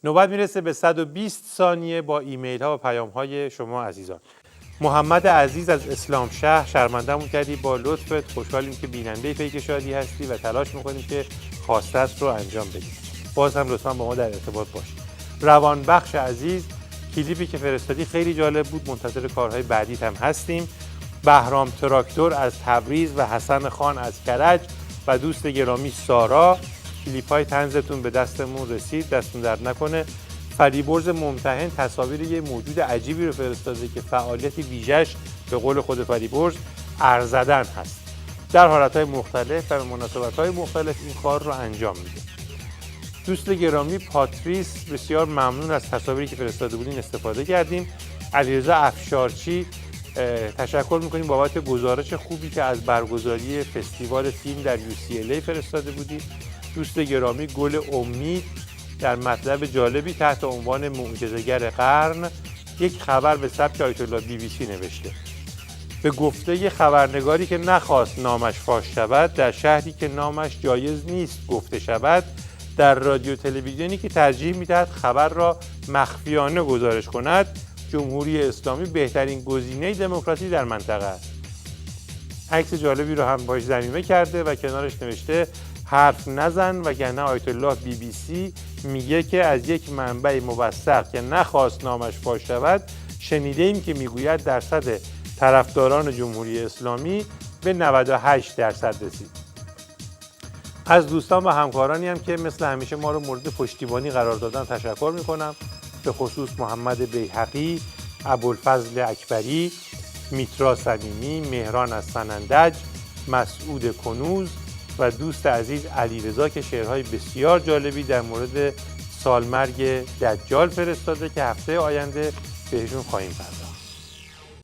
نوبت میرسه به 120 ثانیه با ایمیل ها و پیام های شما عزیزان. محمد عزیز از اسلام شهر: شرمنده‌مون کردی با لطفت، خوشحالیم که بیننده پیک شادی هستی و تلاش میکنیم که خواستت رو انجام بدیم. باز هم لطفا با ما در ارتباط باشید. روانبخش عزیز: کلیپی که فرستادی خیلی جالب بود، منتظر کارهای بعدیت هم هستیم. بهرام تراکتور از تبریز و حسن خان از کرج و دوست گرامی سارا: کلیپ‌های طنزتون به دستمون رسید، دستتون درد نکنه. فریبرز ممتحن تصاویر یه موجود عجیبی رو فرستاده که فعالیت ویژه‌اش به قول خود فریبرز ارزدن هست. در حالت‌های مختلف و به مناسبت‌های مختلف این کار رو انجام میده. دوست گرامی پاتریس: بسیار ممنون از تصاویری که فرستاده بودین، استفاده کردیم. علیرضا افشارچی: تشکر میکنیم بابت گزارش خوبی که از برگزاری فستیوال فیلم در UCLA فرستاده بودید. دوست گرامی گل امید در مطلب جالبی تحت عنوان معجزه‌گر قرن یک خبر به سبک آیت الله BBC نوشته. به گفته خبرنگاری که نخواست نامش فاش شود، در شهری که نامش جایز نیست گفته شود، در رادیو تلویزیونی که ترجیح میدهد خبر را مخفیانه گزارش کند، جمهوری اسلامی بهترین گزینه دموکراسی در منطقه است. عکس جالبی رو هم باش ضمیمه کرده و کنارش نوشته حرف نزن وگرنه آیت الله BBC میگه که از یک منبع موثق که نخواست نامش فاش شود شنیده ایم که میگوید درصد طرفداران جمهوری اسلامی به 98% رسید. از دوستان و همکارانی هم که مثل همیشه ما رو مورد پشتیبانی قرار دادن تشکر میکنم، به خصوص محمد بیهقی، ابوالفضل اکبری، میترا صمیمی، مهران از سنندج، مسعود کنوز و دوست عزیز علیرضا که شعرهای بسیار جالبی در مورد سالمرگ دجال فرستاده که هفته آینده بهشون خواهیم پرداخت.